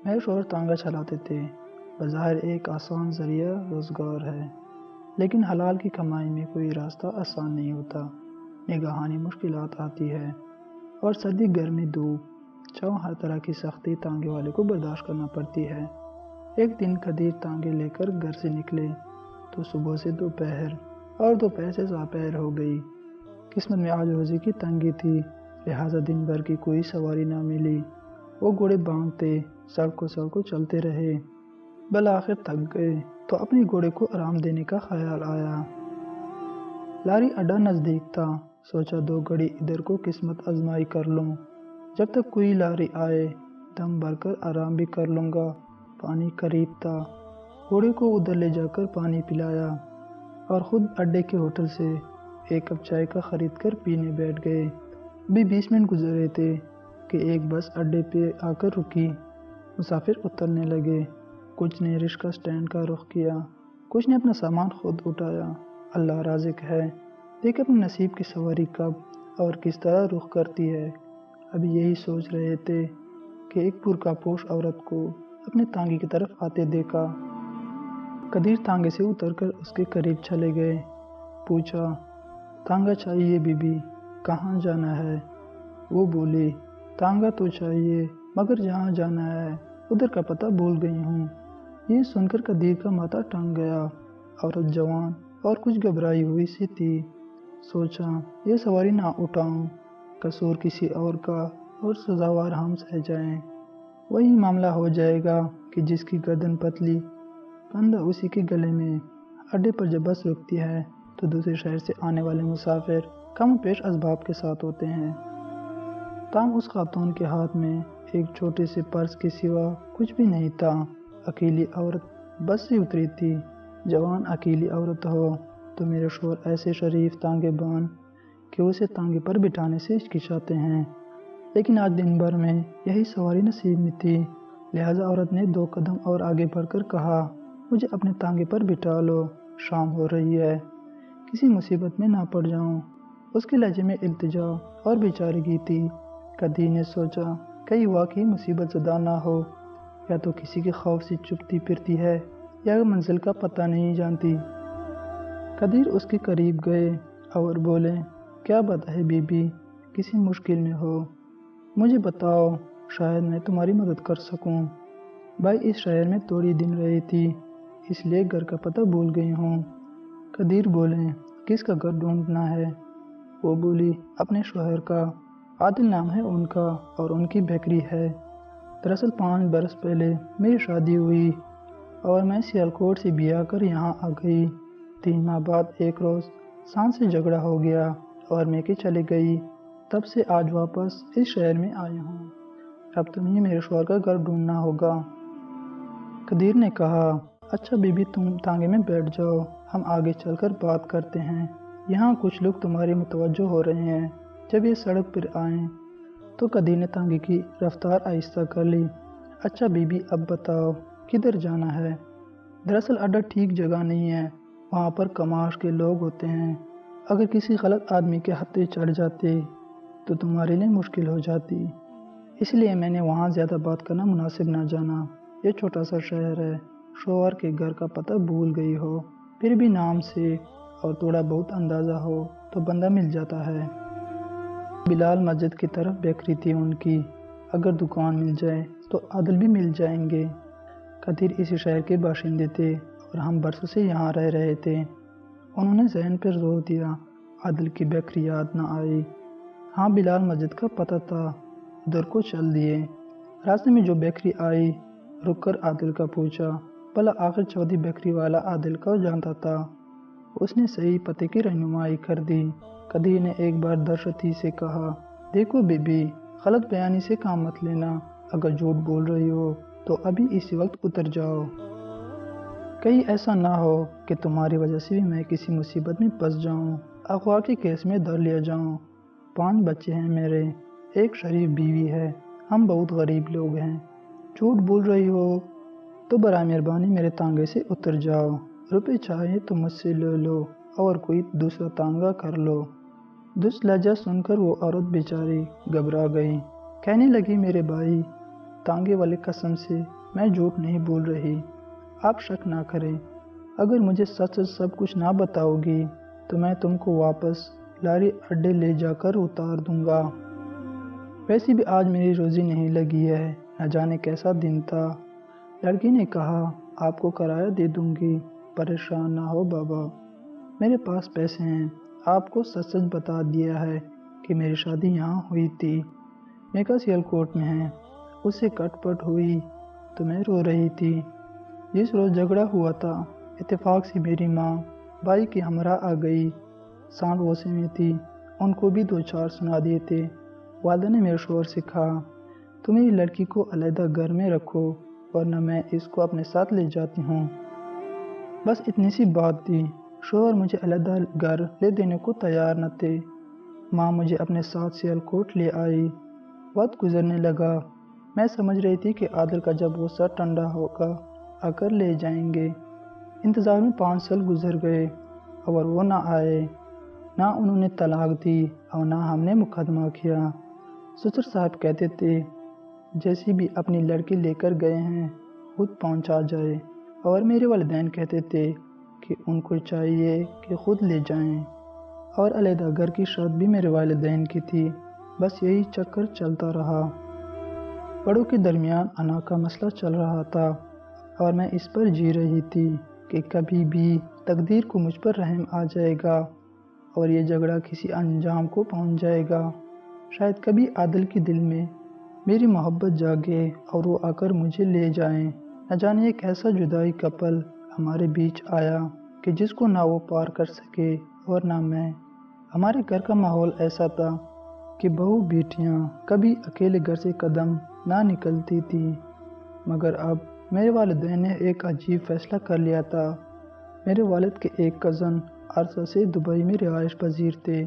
میرے شوہر تانگا چلاتے تھے۔ بظاہر ایک آسان ذریعہ روزگار ہے، لیکن حلال کی کمائی میں کوئی راستہ آسان نہیں ہوتا۔ نگہانی مشکلات آتی ہے، اور سردی گرمی دھوپ چھاؤں ہر طرح کی سختی تانگے والے کو برداشت کرنا پڑتی ہے۔ ایک دن قدیر تانگے لے کر گھر سے نکلے تو صبح سے دوپہر اور دوپہر سے ساپہر ہو گئی۔ قسمت میں آج روزی کی تنگی تھی، لہٰذا دن بھر کی کوئی سواری نہ ملی۔ وہ گھوڑے بانگتے سڑکوں چلتے رہے، بالآخر تھک گئے تو اپنے گھوڑے کو آرام دینے کا خیال آیا۔ لاری اڈا نزدیک تھا، سوچا 2 گھڑی ادھر کو قسمت آزمائی کر لوں، جب تک کوئی لاری آئے دم بھر کر آرام بھی کر لوں گا۔ پانی قریب تھا، گھوڑے کو ادھر لے جا کر پانی پلایا اور خود اڈے کے ہوٹل سے 1 کپ چائے کا خرید کر پینے بیٹھ گئے۔ ابھی 20 منٹ گزرے تھے کہ ایک بس اڈے پہ آ کر رکی۔ مسافر اترنے لگے، کچھ نے رکشہ اسٹینڈ کا رخ کیا، کچھ نے اپنا سامان خود اٹھایا۔ اللہ رازق ہے، دیکھ اپنے نصیب کی سواری کب اور کس طرح رخ کرتی ہے۔ ابھی یہی سوچ رہے تھے کہ ایک برقع پوش عورت کو اپنے تانگے کی طرف آتے دیکھا۔ قدیر تانگے سے اتر کر اس کے قریب چلے گئے، پوچھا، تانگا چاہیے بی بی، کہاں جانا ہے؟ وہ بولی، تانگا تو چاہیے مگر جہاں جانا ہے ادھر کا پتہ بھول گئی ہوں۔ یہ سن کر قدیر کا ماتھا ٹھنک گیا۔ عورت جوان اور کچھ گھبرائی ہوئی سی تھی۔ سوچا یہ سواری نہ اٹھاؤں، قصور کسی اور کا اور سزاوار ہم سہ جائیں۔ وہی معاملہ ہو جائے گا کہ جس کی گردن پتلی پھندا اسی کے گلے میں۔ اڈے پر جب بس رکتی ہے تو دوسرے شہر سے آنے والے مسافر کم و پیش اسباب کے ساتھ ہوتے ہیں۔ تاہم اس خاتون کے ہاتھ میں ایک چھوٹے سے پرس کے سوا کچھ بھی نہیں تھا۔ اکیلی عورت بس سے اتری تھی۔ جوان اکیلی عورت ہو تو میرے شوہر ایسے شریف تانگے بان کہ اسے تانگے پر بٹھانے سے ہچکچاتے ہیں، لیکن آج دن بھر میں یہی سواری نصیب میں تھی، لہٰذا عورت نے 2 قدم اور آگے بڑھ کر کہا، مجھے اپنے تانگے پر بٹھا لو، شام ہو رہی ہے، کسی مصیبت میں نہ پڑ جاؤں۔ اس کے لہجے میں التجا اور بیچارگی تھی۔ قدیر نے سوچا کہیں واقعی مصیبت زدہ نہ ہو، یا تو کسی کے خوف سے چھپتی پھرتی ہے یا منزل کا پتہ نہیں جانتی۔ قدیر اس کے قریب گئے اور بولے، کیا بات ہے بی بی، کسی مشکل میں ہو؟ مجھے بتاؤ، شاید میں تمہاری مدد کر سکوں۔ بھائی اس شہر میں تھوڑی دن رہی تھی، اس لیے گھر کا پتہ بھول گئی ہوں۔ قدیر بولے، کس کا گھر ڈھونڈنا ہے؟ وہ بولی، اپنے شوہر کا، عادل نام ہے ان کا اور ان کی بیکری ہے۔ دراصل 5 برس پہلے میری شادی ہوئی اور میں سیالکوٹ سے بیاہ کر یہاں آ گئی۔ 3 ماہ بعد ایک روز سان سے جھگڑا ہو گیا اور میں کے چلے گئی، تب سے آج واپس اس شہر میں آیا ہوں۔ اب تمہیں میرے شوہر کا گھر ڈھونڈنا ہوگا۔ قدیر نے کہا، اچھا بی بی تم تانگے میں بیٹھ جاؤ، ہم آگے چل کر بات کرتے ہیں، یہاں کچھ لوگ تمہاری متوجہ ہو رہے ہیں۔ جب یہ سڑک پر آئیں تو قدیر نے تانگے کی رفتار آہستہ کر لی۔ اچھا بی بی اب بتاؤ کدھر جانا ہے؟ دراصل اڈا ٹھیک جگہ نہیں ہے، وہاں پر کماش کے لوگ ہوتے ہیں، اگر کسی غلط آدمی کے ہتھے چڑھ جاتے تو تمہارے لیے مشکل ہو جاتی، اس لیے میں نے وہاں زیادہ بات کرنا مناسب نہ جانا۔ یہ چھوٹا سا شہر ہے، شوہر کے گھر کا پتہ بھول گئی ہو، پھر بھی نام سے اور تھوڑا بہت اندازہ ہو تو بندہ مل جاتا ہے۔ بلال مسجد کی طرف بیکری تھی ان کی، اگر دکان مل جائے تو عادل بھی مل جائیں گے۔ قدیر اسی شہر کے باشندے تھے اور ہم برسوں سے یہاں رہ رہے تھے۔ انہوں نے ذہن پر زور دیا، عادل کی بیکری یاد نہ آئی۔ ہاں بلال مسجد کا پتہ تھا، ادھر کو چل دیے۔ راستے میں جو بیکری آئی رک کر عادل کا پوچھا، بھلا آخر چودھری بیکری والا عادل کو جانتا تھا؟ اس نے صحیح پتے کی رہنمائی کر دی۔ قدیر نے ایک بار درشتی سے کہا، دیکھو بی بی، غلط بیانی سے کام مت لینا، اگر جھوٹ بول رہی ہو تو ابھی اسی وقت اتر جاؤ، کہیں ایسا نہ ہو کہ تمہاری وجہ سے بھی میں کسی مصیبت میں پھنس جاؤں، اغوا کے کیس میں دھر لیا جاؤں۔ 5 بچے ہیں میرے، ایک شریف بیوی ہے، ہم بہت غریب لوگ ہیں، جھوٹ بول رہی ہو تو برائے مہربانی میرے تانگے سے اتر جاؤ، روپے چاہیے تو مجھ سے لے لو اور کوئی دوسرا تانگا کر لو۔ درست لہجہ سن کر وہ عورت بیچاری گھبرا گئی، کہنے لگی، میرے بھائی تانگے والے قسم سے میں جھوٹ نہیں بول رہی۔ آپ شک نہ کریں، اگر مجھے سچ سب کچھ نہ بتاؤ گی تو میں تم کو واپس لاری اڈے لے جا کر اتار دوں گا۔ ویسے بھی آج میری روزی نہیں لگی ہے، نہ جانے کیسا دن تھا۔ لڑکی نے کہا، آپ کو کرایہ دے دوں گی، پریشان نہ ہو بابا، میرے پاس پیسے ہیں۔ آپ کو سچ سچ بتا دیا ہے کہ میری شادی یہاں ہوئی تھی، میکا سیالکوٹ میں ہے۔ اس سے کٹ پٹ ہوئی تو میں رو رہی تھی۔ جس روز جھگڑا ہوا تھا، اتفاق سے میری ماں بھائی کی ہمراہ آ گئی، سانت غصے میں تھی، ان کو بھی دو چار سنا دیے تھے۔ والدہ نے میرے شوہر سے کہا، تو میری لڑکی کو علیحدہ گھر میں رکھو ورنہ میں اس کو اپنے ساتھ لے جاتی ہوں۔ بس اتنی سی بات تھی، شوہر مجھے علیحدہ گھر لے دینے کو تیار نہ تھے۔ ماں مجھے اپنے ساتھ سیالکوٹ لے آئی۔ وقت گزرنے لگا، میں سمجھ رہی تھی کہ عادل کا جب غصہ ٹھنڈا ہوگا آ کر لے جائیں گے۔ انتظار میں 5 سال گزر گئے اور وہ نہ آئے، نہ انہوں نے طلاق دی اور نہ ہم نے مقدمہ کیا۔ سسر صاحب کہتے تھے، جیسی بھی اپنی لڑکی لے کر گئے ہیں خود پہنچا جائے، اور میرے والدین کہتے تھے کہ ان کو چاہیے کہ خود لے جائیں، اور علیحدہ گھر کی شرط بھی میرے والدین کی تھی۔ بس یہی چکر چلتا رہا۔ بڑوں کے درمیان انا کا مسئلہ چل رہا تھا اور میں اس پر جی رہی تھی کہ کبھی بھی تقدیر کو مجھ پر رحم آ جائے گا اور یہ جھگڑا کسی انجام کو پہنچ جائے گا۔ شاید کبھی عادل کے دل میں میری محبت جاگے اور وہ آ کر مجھے لے جائیں۔ نہ جانے ایک ایسا جدائی کا پل ہمارے بیچ آیا کہ جس کو نہ وہ پار کر سکے اور نہ میں۔ ہمارے گھر کا ماحول ایسا تھا کہ بہو بیٹیاں کبھی اکیلے گھر سے قدم نہ نکلتی تھی، مگر اب میرے والدین نے ایک عجیب فیصلہ کر لیا تھا۔ میرے والد کے ایک کزن عرصہ سے دبئی میں رہائش پذیر تھے۔